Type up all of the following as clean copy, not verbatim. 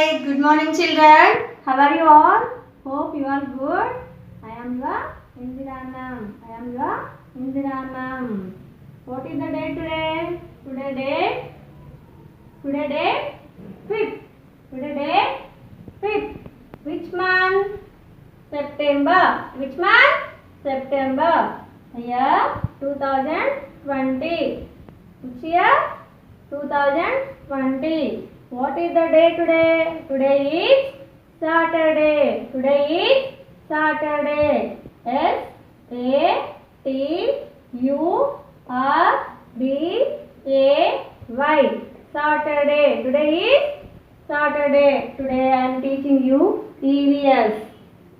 Hi, good morning children. How are you all? Hope you are good. I am your Indira ma'am. What is the day today? Today day 5th. Today day 5th. Which month? September. Which month? September. Year 2020. Which year? 2020. What is the day today? Today is Saturday. S-A-T-U-R-D-A-Y. Saturday. Today is Saturday. Today I am teaching you EVS.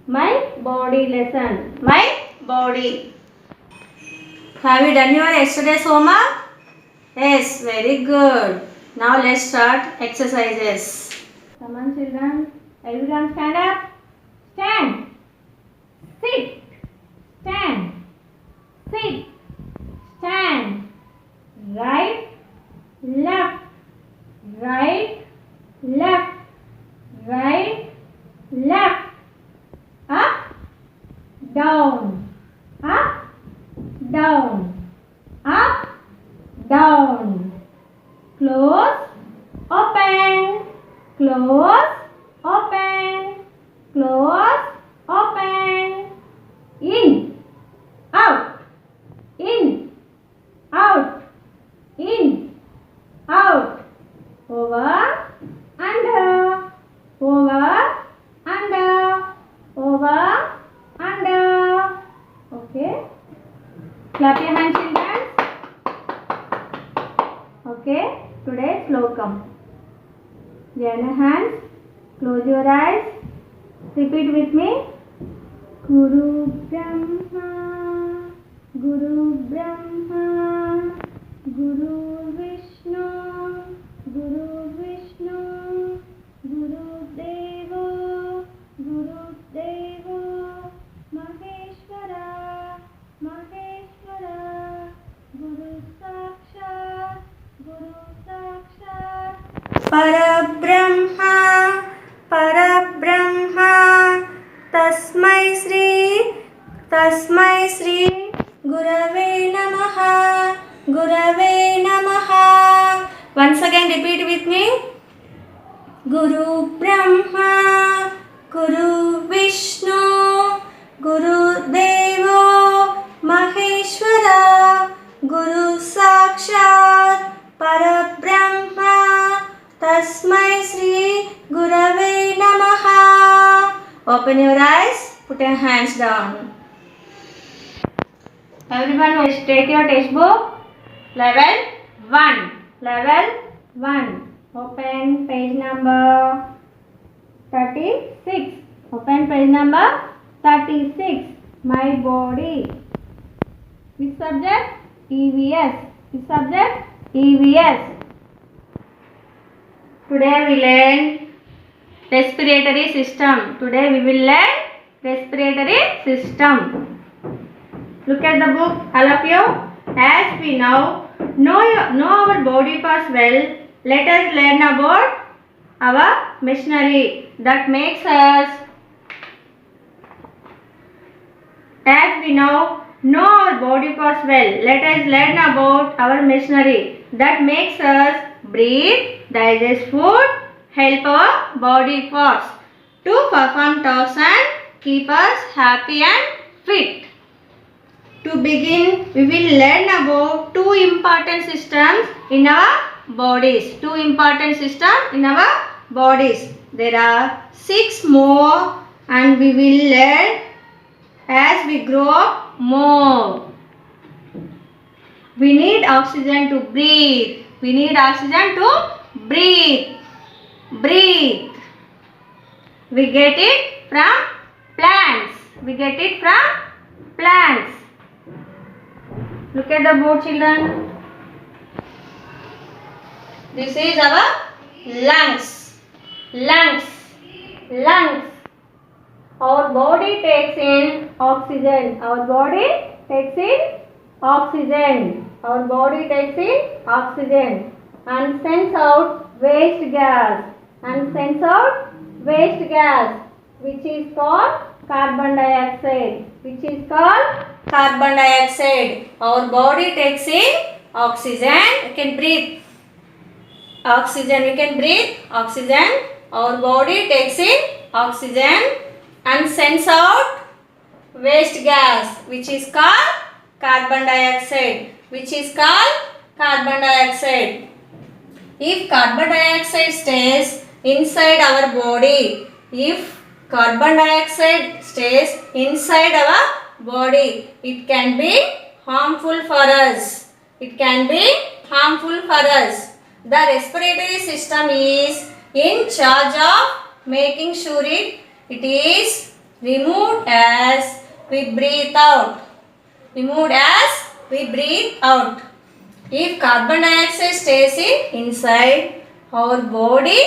My body lesson. My body. Have you done your yesterday's homework? Yes, very good. Now let's start exercises. Come on children. Everyone stand up. Stand. Sit. Stand. Sit. Stand. Right. Left. Right. Left. Right. Left. Up. Down. Up. Down. Up. Down. Close. Open. Close. Open. Close. Open. In. Out. In. Out. In. Out. Over. Under. Over. Under. Over. Under. Okay. Clap your hands, children. Okay. Today slokam. Join your hands. Close your eyes. Repeat with me. Guru Brahma, Guru Brahma, Guru Vishnu, Guru Vishnu, Guru Deva, Guru Deva, Maheshwara, Maheshwara, Guru Sakshat, Guru Sakshat, Parabrahma, Parabrahma, Tasmai Sri, Gurave Namaha, Gurave Namaha. Once again repeat with me. Guru Brahma, Guru Vishnu, Guru Deva, Maheshwara, Guru Sakshat, Parabrahma, Tasmai Sri, Gurave Namaha. Open your eyes, put your hands down. Everyone will take your textbook. Level 1. Open page number 36. Open page number 36. My body. Which subject? EVS. Which subject? EVS. Today we learn respiratory system. Today we will learn respiratory system. Look at the book, all of you. As we now know our body parts well, let us learn about our machinery that makes us. As we now know our body parts well, let us learn about our machinery that makes us breathe, digest food, help our body parts to perform tasks and keep us happy and fit. To begin, we will learn about two important systems in our bodies. There are 6 more and we will learn as we grow up more. We need oxygen to breathe. Breathe. We get it from plants. Look at the board, children. This is our lungs. Our body takes in oxygen. And sends out waste gas. and sends out waste gas, which is called carbon dioxide. Which is called carbon dioxide. Our body takes in oxygen. You can breathe oxygen. You can breathe oxygen. Our body takes in oxygen and sends out waste gas, which is called carbon dioxide. Which is called carbon dioxide. If carbon dioxide stays inside our body, if carbon dioxide stays inside our body, it can be harmful for us. It can be harmful for us. The respiratory system is in charge of making sure it is removed as we breathe out. Removed as we breathe out. If carbon dioxide stays inside our body,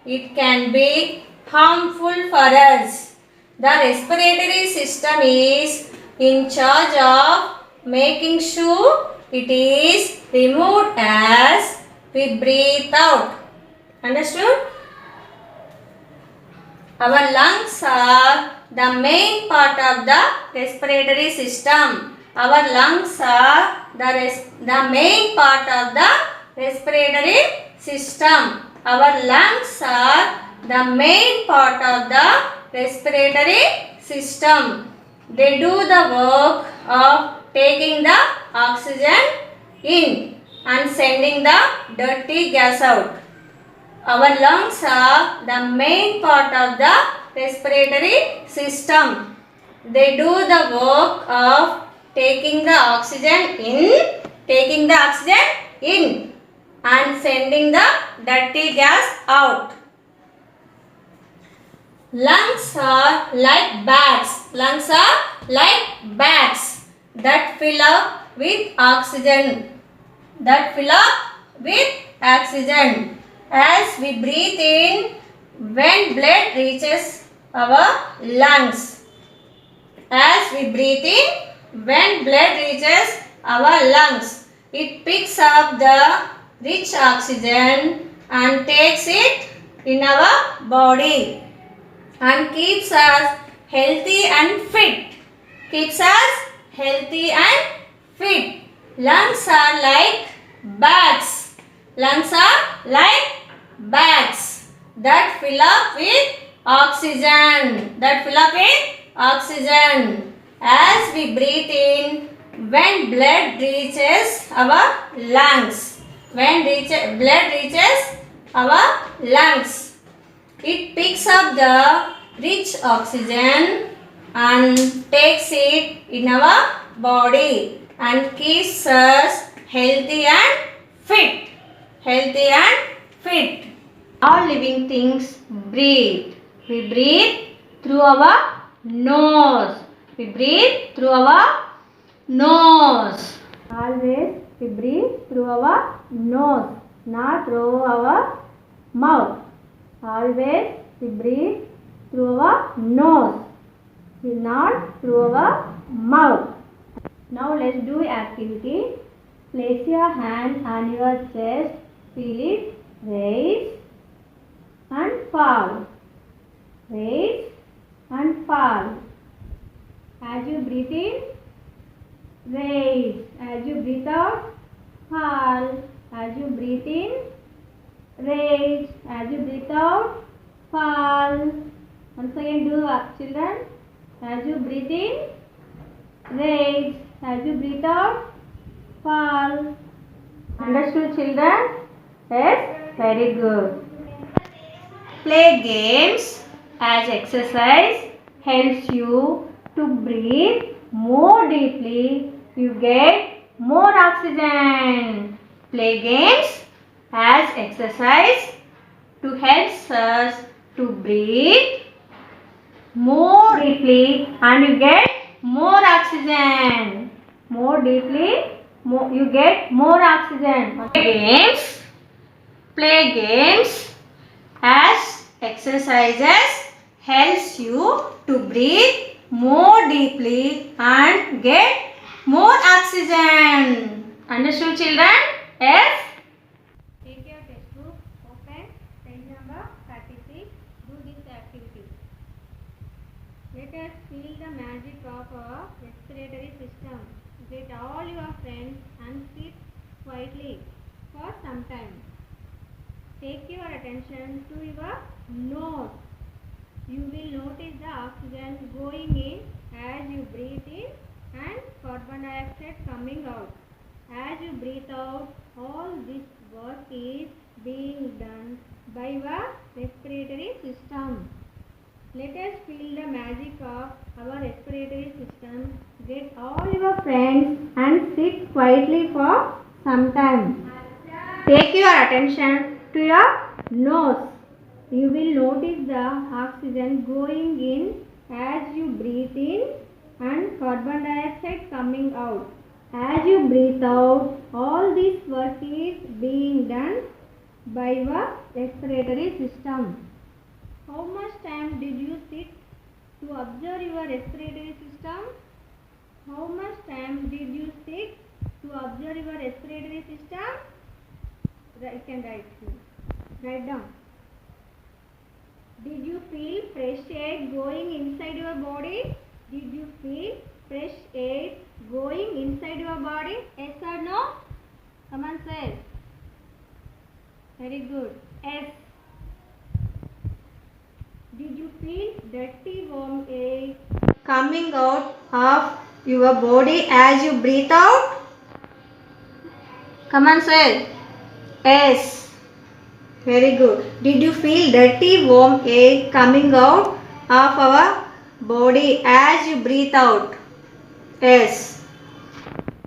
it can be harmful for us. The respiratory system is in charge of making sure it is removed as we breathe out. Understood? Our lungs are the main part of the respiratory system. Our lungs are the main part of the respiratory system. Our lungs are the main part of the respiratory system. They do the work of taking the oxygen in and sending the dirty gas out. Our lungs are the main part of the respiratory system. They do the work of taking the oxygen in and sending the dirty gas out. Lungs are like bags. Lungs are like bags that fill up with oxygen. As we breathe in, when blood reaches our lungs. As we breathe in, when blood reaches our lungs, it picks up the rich oxygen and takes it in our body and keeps us healthy and fit. Keeps us healthy and fit. Lungs are like bags. Lungs are like bags that fill up with oxygen. As we breathe in, when blood reaches our lungs. Blood reaches our lungs, it picks up the rich oxygen and takes it in our body and keeps us healthy and fit. All living things breathe. We breathe through our nose. Always we breathe through our nose, not through our mouth. Always we breathe through our nose, not through our mouth. Now let's do activity. Place your hand on your chest. Feel it raise and fall. Raise and fall. As you breathe in, raise. As you breathe out, fall. As you breathe in, raise. As you breathe out, fall. Once again do children. As you breathe in, raise. As you breathe out, fall. Understood children? Yes, very good. Play games as exercise helps you to breathe more deeply. You get more oxygen. Play games as exercise to help us to breathe more deeply and you get more oxygen. More deeply, you get more oxygen. Play games as exercises helps you to breathe more deeply and get more oxygen. Understood children? Yes? Take your textbook, open page number 36. Do this activity. Let us feel the magic of a respiratory system. Get all your friends and sit quietly for some time. Take your attention to your nose. You will notice the oxygen going in as you breathe in and carbon dioxide coming out. As you breathe out, all this work is being done by your respiratory system. Let us feel the magic of our respiratory system. Get all your friends and sit quietly for some time. Take your attention to your nose. You will notice the oxygen going in as you breathe in and carbon dioxide coming out. As you breathe out, all this work is being done by your respiratory system. How much time did you sit to observe your respiratory system? How much time did you sit to observe your respiratory system? You can write down. Did you feel fresh air going inside your body? Did you feel fresh air going inside your body? Yes or no? Come on, say. Very good. Yes. Did you feel dirty warm air coming out of your body as you breathe out? Come on, say. Yes. Very good. Did you feel dirty warm air coming out of our body as you breathe out? Yes.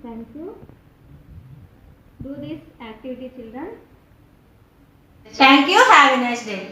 Thank you. Do this activity, children. Thank you. Have a nice day.